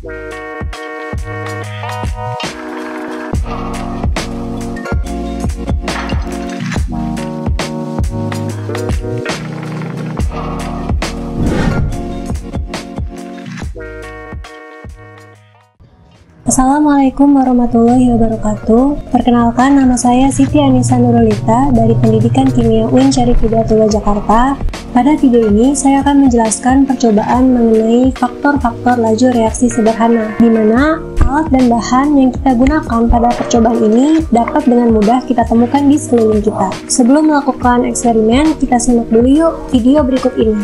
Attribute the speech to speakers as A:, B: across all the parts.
A: Assalamualaikum warahmatullahi wabarakatuh. Perkenalkan, nama saya Siti Anissa Nurulita dari Pendidikan Kimia UIN Syarif Hidayatullah Jakarta. Pada video ini, saya akan menjelaskan percobaan mengenai faktor-faktor laju reaksi sederhana, di mana alat dan bahan yang kita gunakan pada percobaan ini dapat dengan mudah kita temukan di sekeliling kita. Sebelum melakukan eksperimen, kita simak dulu yuk video berikut ini.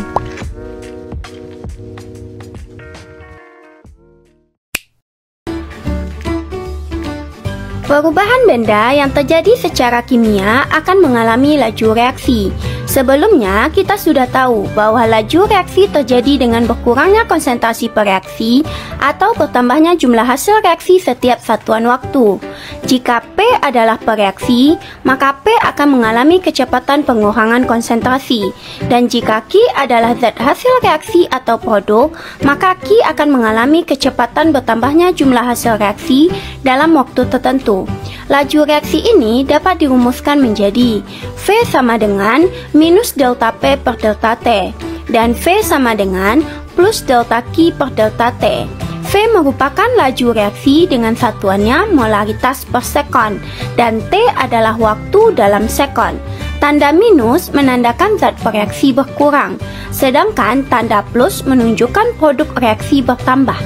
B: Perubahan benda yang terjadi secara kimia akan mengalami laju reaksi. Sebelumnya, kita sudah tahu bahwa laju reaksi terjadi dengan berkurangnya konsentrasi per reaksi atau bertambahnya jumlah hasil reaksi setiap satuan waktu. Jika P adalah per reaksi, maka P akan mengalami kecepatan pengurangan konsentrasi. Dan jika Q adalah zat hasil reaksi atau produk, maka Q akan mengalami kecepatan bertambahnya jumlah hasil reaksi dalam waktu tertentu. Laju reaksi ini dapat dirumuskan menjadi V sama dengan minus delta P per delta T, dan V sama dengan plus delta Q per delta T. V merupakan laju reaksi dengan satuannya molaritas per sekon, dan T adalah waktu dalam sekon. Tanda minus menandakan zat bereaksi berkurang, sedangkan tanda plus menunjukkan produk reaksi bertambah.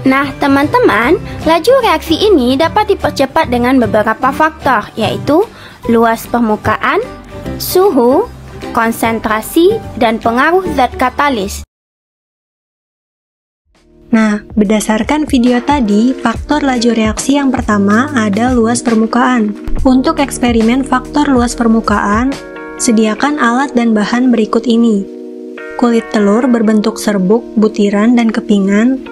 B: Nah, teman-teman, laju reaksi ini dapat dipercepat dengan beberapa faktor, yaitu luas permukaan, suhu, konsentrasi, dan pengaruh zat katalis.
A: Nah, berdasarkan video tadi, faktor laju reaksi yang pertama ada luas permukaan. Untuk eksperimen faktor luas permukaan, sediakan alat dan bahan berikut ini: kulit telur berbentuk serbuk, butiran, dan kepingan,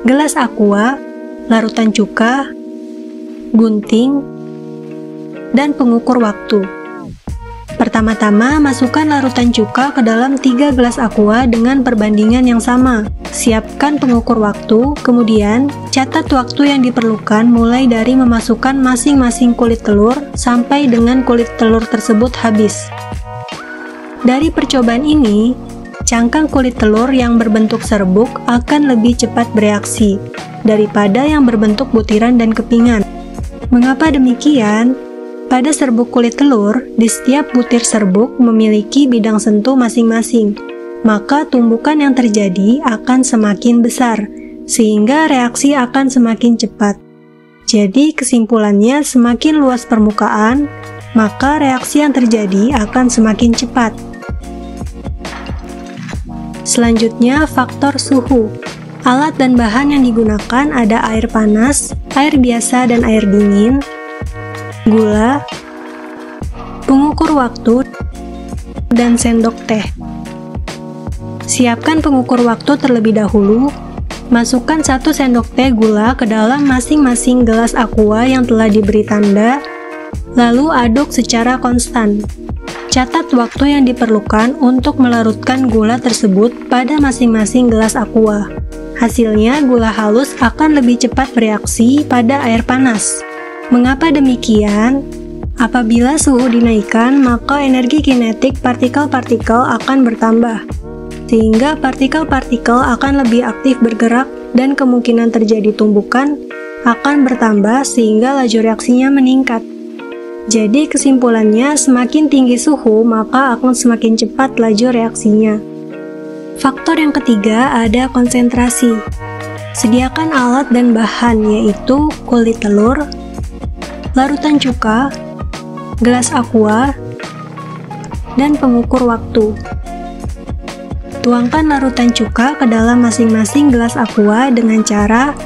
A: gelas aqua, larutan cuka, gunting, dan pengukur waktu. Pertama-tama, masukkan larutan cuka ke dalam 3 gelas aqua dengan perbandingan yang sama. Siapkan pengukur waktu, kemudian catat waktu yang diperlukan mulai dari memasukkan masing-masing kulit telur sampai dengan kulit telur tersebut habis. Dari percobaan ini, cangkang kulit telur yang berbentuk serbuk akan lebih cepat bereaksi daripada yang berbentuk butiran dan kepingan. Mengapa demikian? Pada serbuk kulit telur, di setiap butir serbuk memiliki bidang sentuh masing-masing, maka tumbukan yang terjadi akan semakin besar, sehingga reaksi akan semakin cepat. Jadi kesimpulannya, semakin luas permukaan, maka reaksi yang terjadi akan semakin cepat. Selanjutnya, faktor suhu. Alat dan bahan yang digunakan ada air panas, air biasa dan air dingin, gula, pengukur waktu, dan sendok teh. Siapkan pengukur waktu terlebih dahulu. Masukkan 1 sendok teh gula ke dalam masing-masing gelas aqua yang telah diberi tanda, lalu aduk secara konstan. Catat waktu yang diperlukan untuk melarutkan gula tersebut pada masing-masing gelas aqua. Hasilnya, gula halus akan lebih cepat bereaksi pada air panas. Mengapa demikian? Apabila suhu dinaikkan, maka energi kinetik partikel-partikel akan bertambah, sehingga partikel-partikel akan lebih aktif bergerak dan kemungkinan terjadi tumbukan akan bertambah sehingga laju reaksinya meningkat. Jadi kesimpulannya, semakin tinggi suhu maka akan semakin cepat laju reaksinya. Faktor yang ketiga ada konsentrasi. Sediakan alat dan bahan yaitu kulit telur, larutan cuka, gelas aqua, dan pengukur waktu. Tuangkan larutan cuka ke dalam masing-masing gelas aqua dengan cara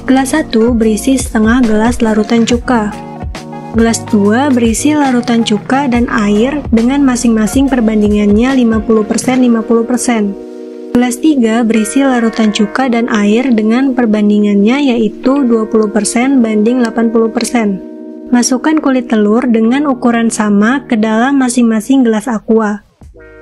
A: gelas 1 berisi setengah gelas larutan cuka, gelas 2 berisi larutan cuka dan air dengan masing-masing perbandingannya 50%-50%. Gelas 3 berisi larutan cuka dan air dengan perbandingannya yaitu 20% banding 80%. Masukkan kulit telur dengan ukuran sama ke dalam masing-masing gelas aqua.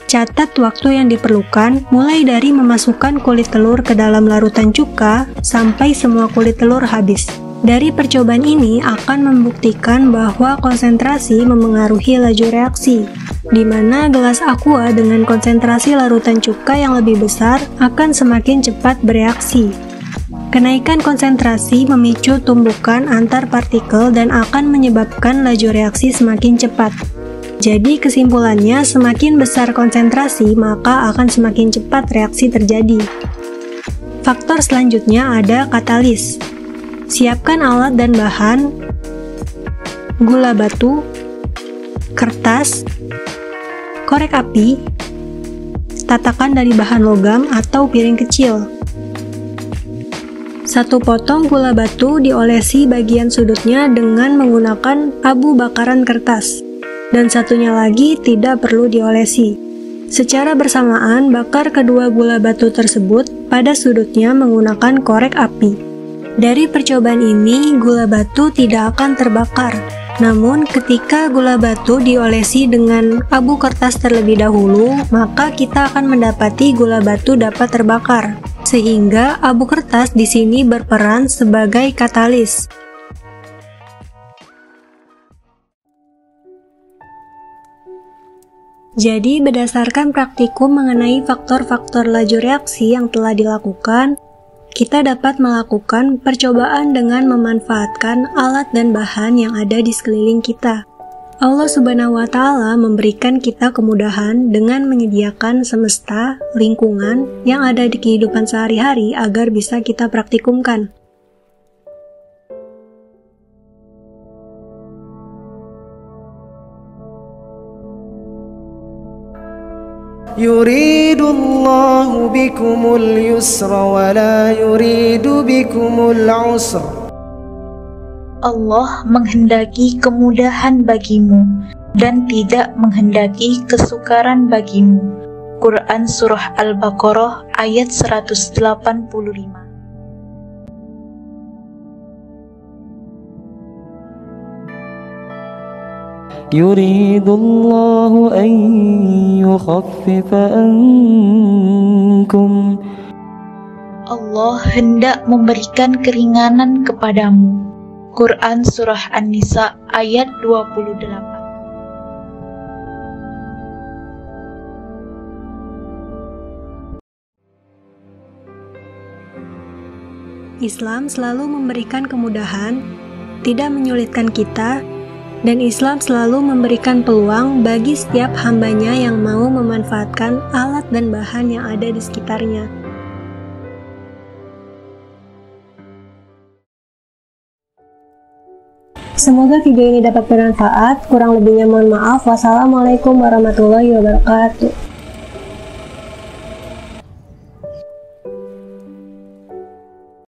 A: Catat waktu yang diperlukan, mulai dari memasukkan kulit telur ke dalam larutan cuka sampai semua kulit telur habis. Dari percobaan ini akan membuktikan bahwa konsentrasi memengaruhi laju reaksi, di mana gelas aqua dengan konsentrasi larutan cuka yang lebih besar akan semakin cepat bereaksi. Kenaikan konsentrasi memicu tumbukan antar partikel dan akan menyebabkan laju reaksi semakin cepat. Jadi kesimpulannya, semakin besar konsentrasi, maka akan semakin cepat reaksi terjadi. Faktor selanjutnya ada katalis. Siapkan alat dan bahan: gula batu, kertas, korek api, tatakan dari bahan logam atau piring kecil. 1 potong gula batu diolesi bagian sudutnya dengan menggunakan abu bakaran kertas, dan satunya lagi tidak perlu diolesi. Secara bersamaan, bakar kedua gula batu tersebut pada sudutnya menggunakan korek api. Dari percobaan ini, gula batu tidak akan terbakar. Namun, ketika gula batu diolesi dengan abu kertas terlebih dahulu, maka kita akan mendapati gula batu dapat terbakar. Sehingga abu kertas di sini berperan sebagai katalis. Jadi, berdasarkan praktikum mengenai faktor-faktor laju reaksi yang telah dilakukan, kita dapat melakukan percobaan dengan memanfaatkan alat dan bahan yang ada di sekeliling kita. Allah Subhanahu wa Ta'ala memberikan kita kemudahan dengan menyediakan semesta, lingkungan yang ada di kehidupan sehari-hari agar bisa kita praktikumkan.
C: Yuridullahu bikumul yusra wa la yuridu bikumul usra.
D: Allah menghendaki kemudahan bagimu dan tidak menghendaki kesukaran bagimu. Quran Surah Al-Baqarah ayat 185.
C: Yuridullahu an yukhaffifa ankum.
D: Allah hendak memberikan keringanan kepadamu. Quran Surah An-Nisa ayat 28.
A: Islam selalu memberikan kemudahan, tidak menyulitkan kita, dan Islam selalu memberikan peluang bagi setiap hambanya yang mau memanfaatkan alat dan bahan yang ada di sekitarnya. Semoga video ini dapat bermanfaat. Kurang lebihnya mohon maaf. Wassalamualaikum warahmatullahi wabarakatuh.